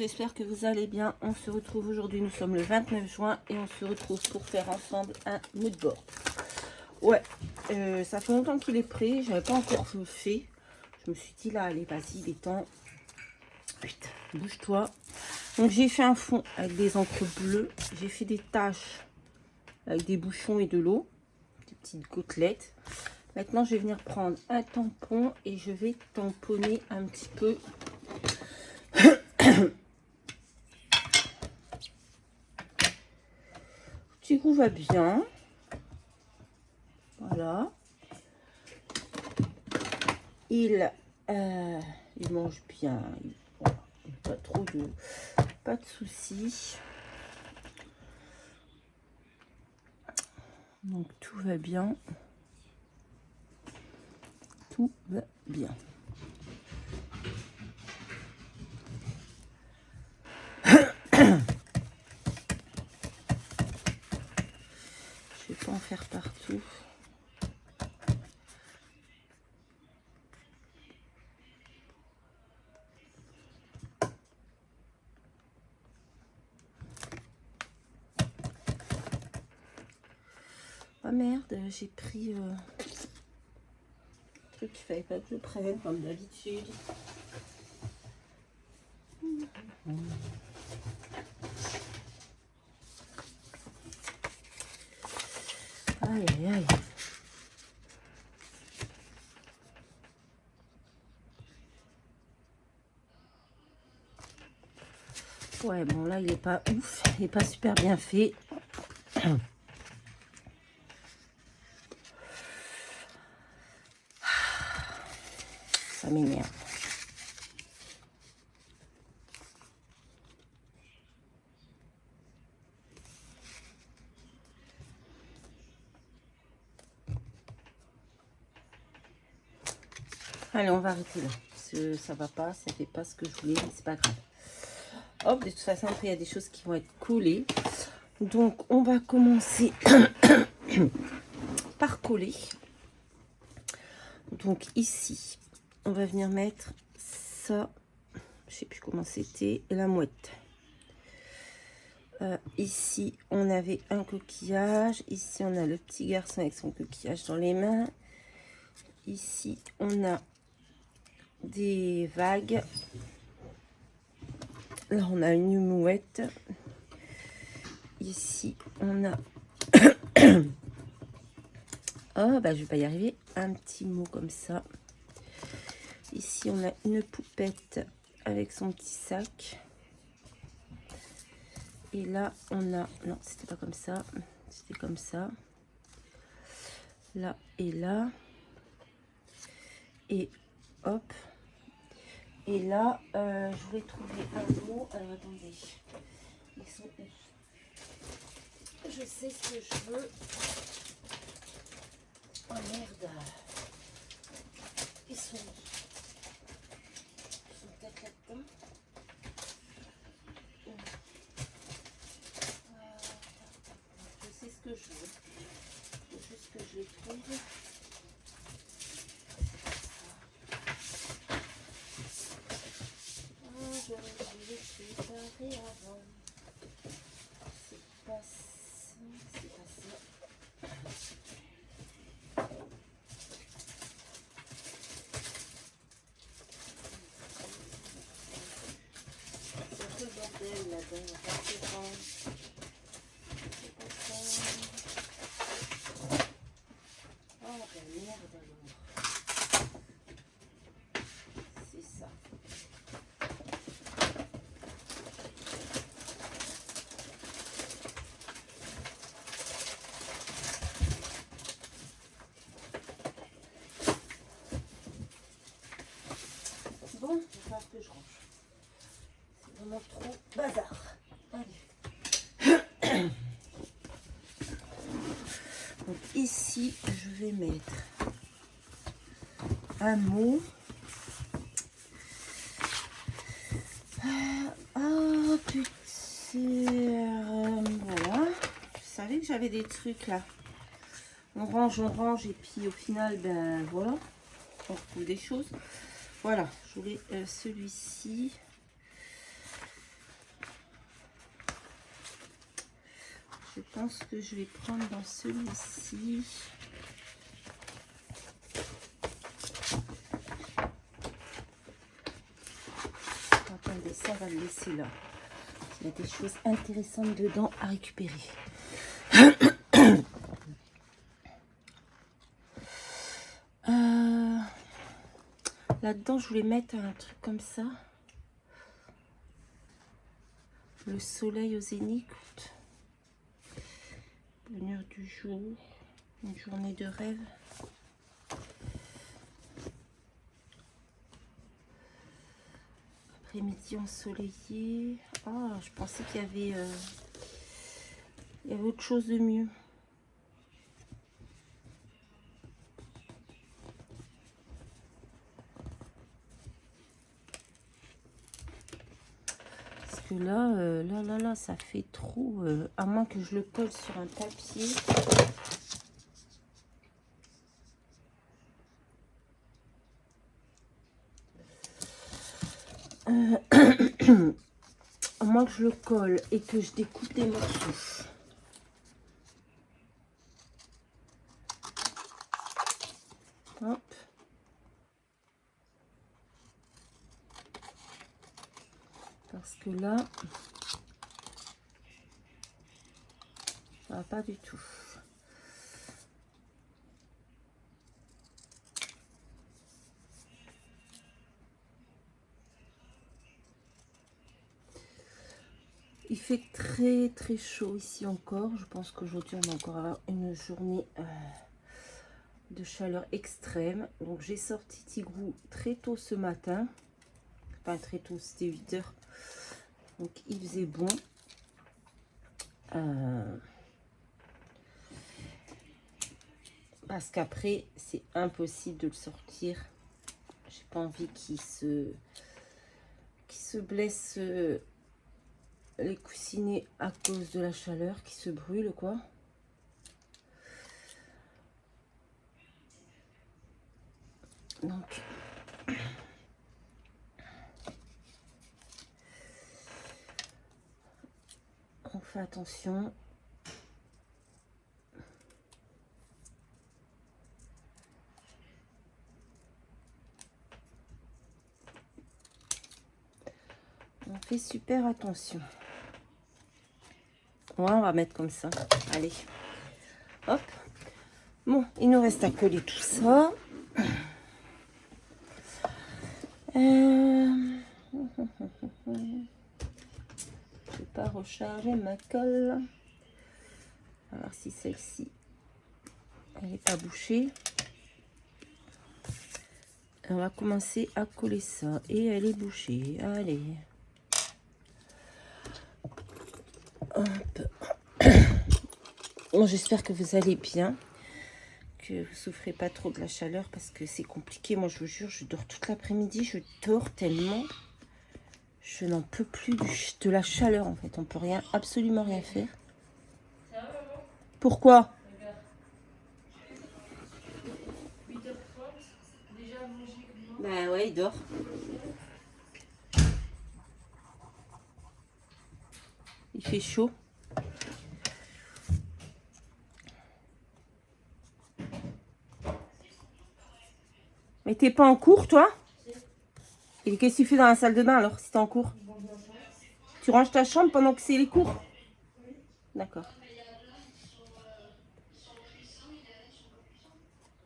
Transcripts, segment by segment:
j'espère que vous allez bien. On se retrouve aujourd'hui, nous sommes le 29 juin et on se retrouve pour faire ensemble un mood board. Ouais, ça fait longtemps qu'il est prêt, j'avais pas encore fait. Je me suis dit là, allez, vas-y, il est temps. Putain, bouge-toi. Donc j'ai fait un fond avec des encres bleues, j'ai fait des taches avec des bouchons et de l'eau, des petites gouttelettes. Maintenant, je vais venir prendre un tampon et je vais tamponner un petit peu. Petit goût va bien. Voilà. Il mange bien. Voilà. Pas de soucis. Donc tout va bien. Tout va bien. Je vais pas en faire partout. Oh merde, j'ai pris un truc qu'il fallait pas que je prenne comme d'habitude. Aïe aïe aïe. Ouais, bon là il est pas ouf, il est pas super bien fait. Ça m'énerve. Allez, on va arrêter là. Ça va pas, ça fait pas ce que je voulais, mais c'est pas grave. Hop, de toute façon, après, il y a des choses qui vont être collées. Donc, on va commencer par coller. Donc, ici, on va venir mettre ça. Je sais plus comment c'était. La mouette. Ici, on avait un coquillage. Ici, on a le petit garçon avec son coquillage dans les mains. Ici, on a des vagues. Là, on a une mouette. Ici, on a... oh, bah, je vais pas y arriver. Un petit mot comme ça. Ici, on a une poupette avec son petit sac. Et là, on a... non, c'était pas comme ça. C'était comme ça. Là et là. Et hop. Et là, je voulais trouver un mot. Alors, attendez. Ils sont où? Je sais ce que je veux. Oh merde. Ils sont peut-être là-dedans. Je sais ce que je veux. Il faut juste que je les trouve. Je vais préparer avant. C'est pas ça. C'est pas ça. C'est un peu le bordel là-dedans. C'est pas ça. Oh ben merde alors. C'est ça. Bon, il va falloir que je range. C'est vraiment trop bazar. Allez. Donc ici, je vais mettre un mot. Oh putain. Voilà. Je savais que j'avais des trucs là. On range et puis au final, ben voilà. On retrouve des choses. Voilà, je voulais celui-ci. Je pense que je vais prendre dans celui-ci. Attendez, ça va le laisser là. Il y a des choses intéressantes dedans à récupérer. Là-dedans, je voulais mettre un truc comme ça. Le soleil au zénith. Bonheur du jour. Une journée de rêve. Après-midi ensoleillé. Ah, je pensais qu'il y avait autre chose de mieux. Parce que là, ça fait trop. À moins que je le colle sur un papier. À moins que je le colle et que je découpe des morceaux. Hop. Parce que là, ça va pas du tout. Il fait très très chaud ici encore. Je pense qu'aujourd'hui on va encore avoir une journée de chaleur extrême. Donc j'ai sorti Tigrou très tôt ce matin. Enfin très tôt, c'était 8 h. Donc il faisait bon. Parce qu'après c'est impossible de le sortir. J'ai pas envie qu'il se blesse les coussinets à cause de la chaleur, qui se brûlent quoi. Donc on fait attention. On fait super attention. Ouais, on va mettre comme ça. Allez. Hop. Bon, il nous reste à coller tout ça. Je vais pas recharger ma colle. On va voir si celle-ci, elle n'est pas bouchée. On va commencer à coller ça. Et elle est bouchée. Allez. Hop. Bon, j'espère que vous allez bien. Que vous souffrez pas trop de la chaleur parce que c'est compliqué. Moi, je vous jure, je dors toute l'après-midi. Je dors tellement. Je n'en peux plus de la chaleur, en fait. On peut rien, absolument rien faire. Pourquoi? 8h30, déjà mangé. Ben ouais, il dort. Il fait chaud. Mais t'es pas en cours, toi? Et qu'est-ce que tu fais dans la salle de bain, alors, si t'es en cours? Tu ranges ta chambre pendant que c'est les cours? D'accord.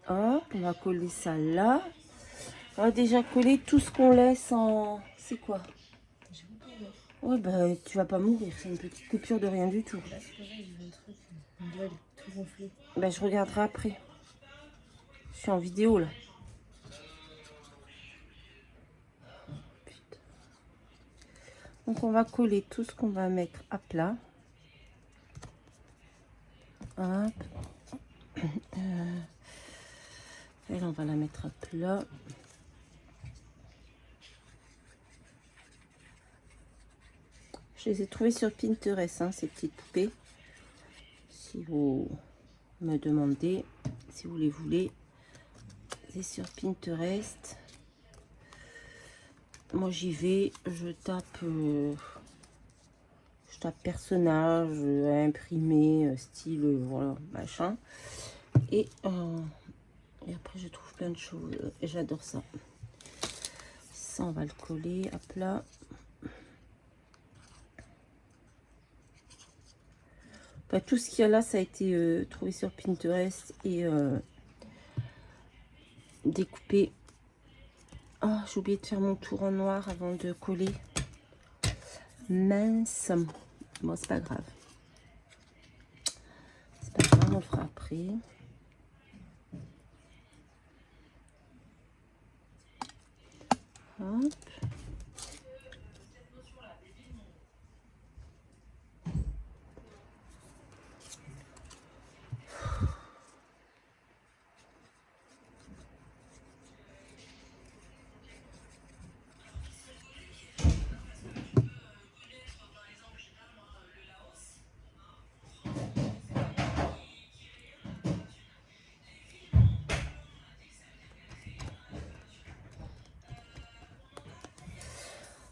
Hop, on va coller ça là. On va déjà coller tout ce qu'on laisse en... C'est quoi? Ouais, bah, tu vas pas mourir. C'est une petite coupure de rien du tout. Là, c'est pareil, j'ai un truc. On doit tout gonfler. Bah, je regarderai après. Je suis en vidéo, là. Putain. Donc, on va coller tout ce qu'on va mettre à plat. Hop. Elle, on va la mettre à plat. Je les ai trouvées sur Pinterest, hein, ces petites poupées. Si vous me demandez, si vous les voulez, c'est sur Pinterest. Moi, j'y vais, je tape tape personnage, à imprimer, style, voilà, machin. Et après, je trouve plein de choses. Et j'adore ça. Ça, on va le coller. Hop là. Enfin, tout ce qu'il y a là, ça a été trouvé sur Pinterest et découpé. Ah, j'ai oublié de faire mon tour en noir avant de coller. Mince. Bon, c'est pas grave. C'est pas grave, on le fera après. Hop.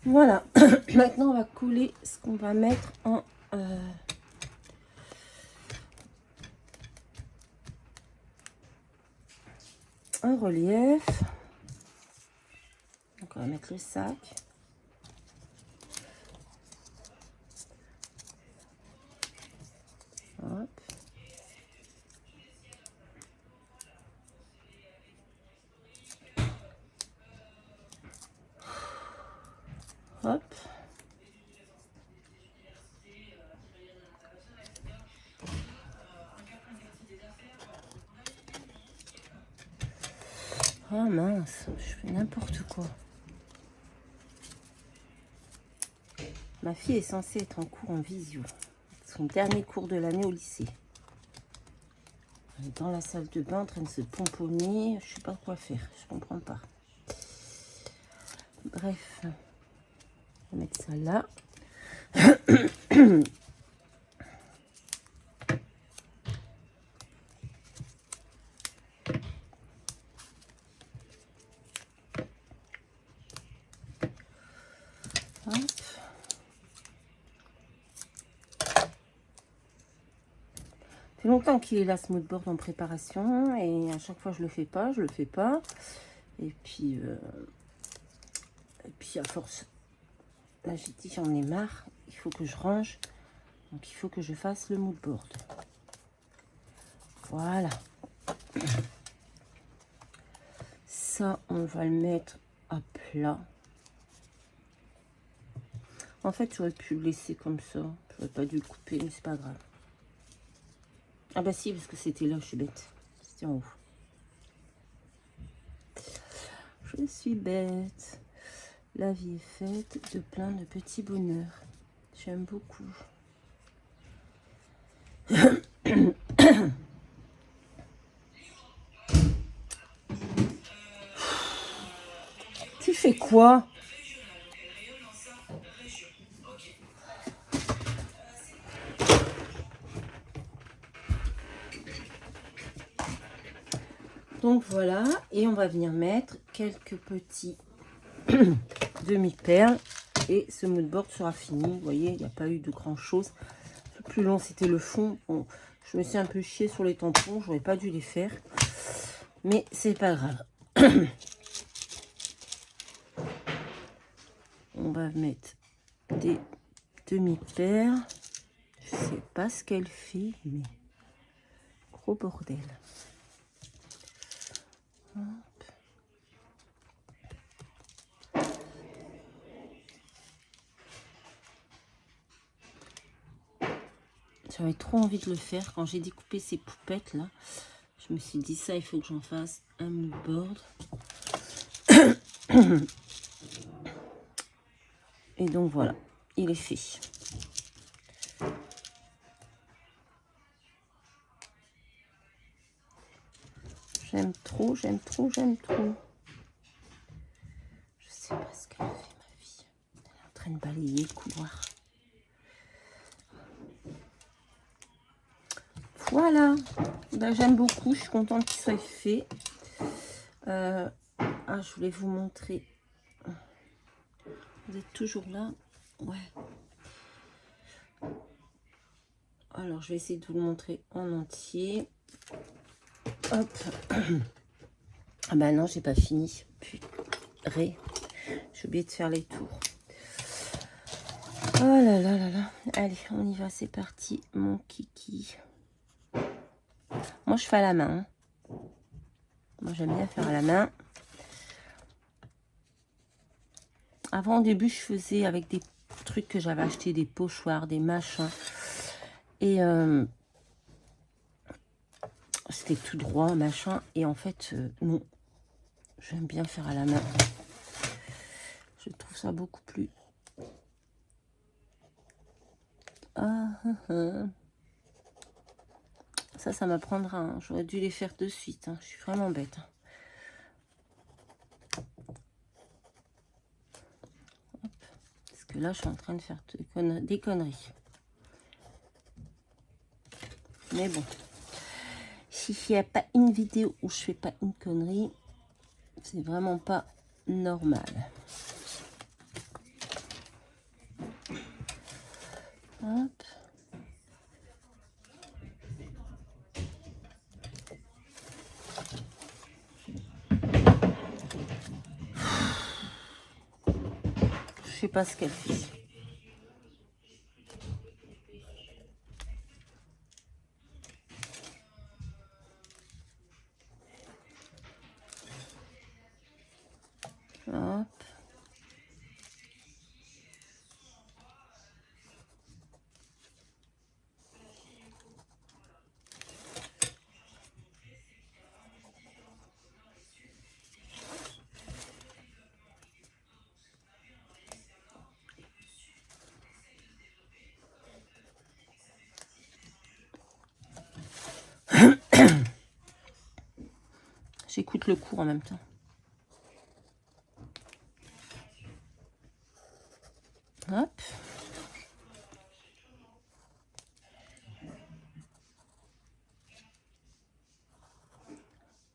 Voilà. Maintenant, on va coller ce qu'on va mettre en relief. Donc, on va mettre le sac. Hop. Hop. Oh mince, je fais n'importe quoi. Ma fille est censée être en cours en visio. Son dernier cours de l'année au lycée. Elle est dans la salle de bain en train de se pomponner. Je sais pas quoi faire. Je comprends pas. Bref. On va mettre ça là. Hop. Ça fait longtemps qu'il est là, ce mood board en préparation. Et à chaque fois, je le fais pas. Et puis à force, là, j'ai dit, j'en ai marre. Il faut que je range. Donc, il faut que je fasse le mood board. Voilà. Ça, on va le mettre à plat. En fait, j'aurais pu le laisser comme ça. J'aurais pas dû le couper, mais c'est pas grave. Ah bah si, parce que c'était là, je suis bête. C'était en haut. Je suis bête. La vie est faite de plein de petits bonheurs. J'aime beaucoup. Tu fais quoi? Donc voilà, et on va venir mettre quelques petits demi-perles et ce mood board sera fini. Vous voyez, il n'y a pas eu de grand chose. Le plus long, c'était le fond. Bon, je me suis un peu chiée sur les tampons, j'aurais pas dû les faire, mais c'est pas grave. On va mettre des demi-perles. Je sais pas ce qu'elle fait, mais gros bordel. Hop. J'avais trop envie de le faire quand j'ai découpé ces poupettes là. Je me suis dit ça, il faut que j'en fasse un mood board. Et donc voilà, il est fait. J'aime trop, j'aime trop, j'aime trop. Je sais pas ce qu'elle fait, ma fille. Elle est en train de balayer le couloir. Voilà. Ben, j'aime beaucoup, je suis contente qu'il soit fait. Je voulais vous montrer. Vous êtes toujours là? Ouais. Alors, je vais essayer de vous le montrer en entier. Hop. Ah bah non, j'ai pas fini. Purée. J'ai oublié de faire les tours. Oh là là là là. Allez, on y va, c'est parti, mon kiki. Moi, je fais à la main. Hein. Moi, j'aime bien faire à la main. Avant, au début, je faisais avec des trucs que j'avais acheté, des pochoirs, des machins. Et c'était tout droit, machin. Et en fait, non. J'aime bien faire à la main. Je trouve ça beaucoup plus... Ça m'apprendra. Hein. J'aurais dû les faire de suite. Hein. Je suis vraiment bête. Hop. Parce que là, je suis en train de faire des conneries. Mais bon. S'il n'y a pas une vidéo où je fais pas une connerie, c'est vraiment pas normal. Hop. Je sais pas ce qu'elle fait. Hop. J'écoute le cours en même temps. Hop.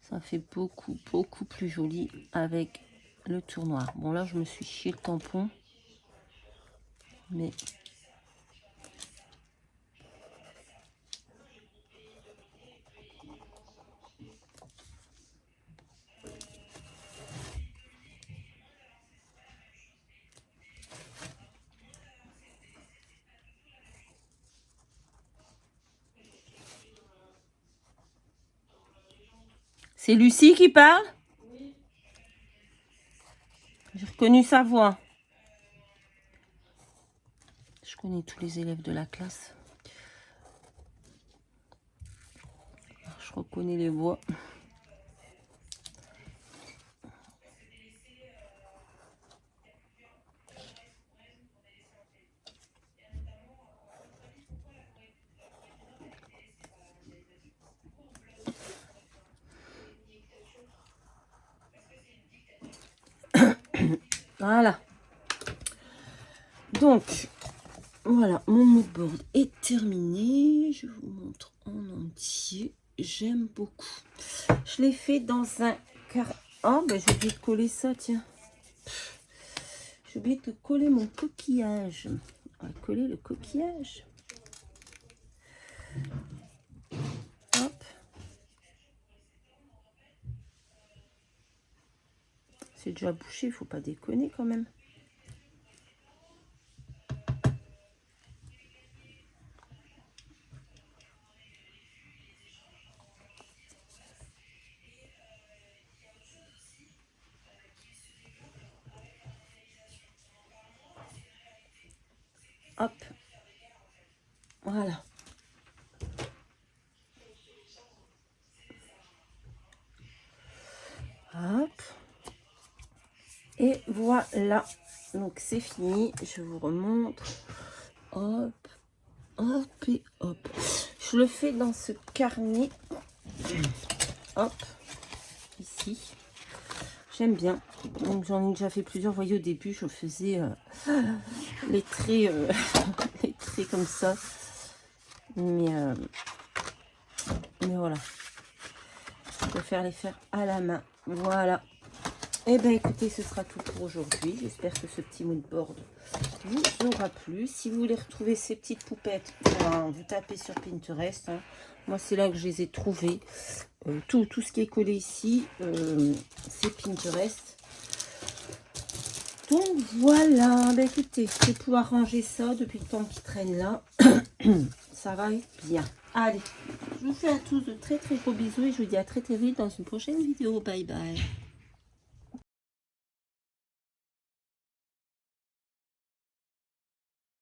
Ça fait beaucoup, beaucoup plus joli avec le tour noir. Bon, là, je me suis chié le tampon. Mais... C'est Lucie qui parle? Oui. J'ai reconnu sa voix. Je connais tous les élèves de la classe. Je reconnais les voix. Voilà. Donc, voilà, mon moodboard est terminé. Je vous montre en entier. J'aime beaucoup. Je l'ai fait dans un carré. Oh, ben j'ai oublié de coller ça, tiens. J'ai oublié de coller mon coquillage. On va coller le coquillage. Hop. C'est déjà bouché, il faut pas déconner quand même. Hop. Voilà. Hop. Et voilà. Donc c'est fini. Je vous remontre. Hop. Hop et hop. Je le fais dans ce carnet. Hop. Ici. J'aime bien. Donc j'en ai déjà fait plusieurs. Vous voyez, au début, je faisais les traits, les traits comme ça. Mais voilà. Je préfère les faire à la main. Voilà. Eh bien, écoutez, ce sera tout pour aujourd'hui. J'espère que ce petit mood board vous aura plu. Si vous voulez retrouver ces petites poupettes, vous tapez sur Pinterest. Hein. Moi, c'est là que je les ai trouvées. Tout ce qui est collé ici, c'est Pinterest. Donc, voilà. Ben, écoutez, je vais pouvoir ranger ça depuis le temps qu'il traîne là. Ça va bien. Allez, je vous fais à tous de très gros bisous et je vous dis à très vite dans une prochaine vidéo. Bye bye.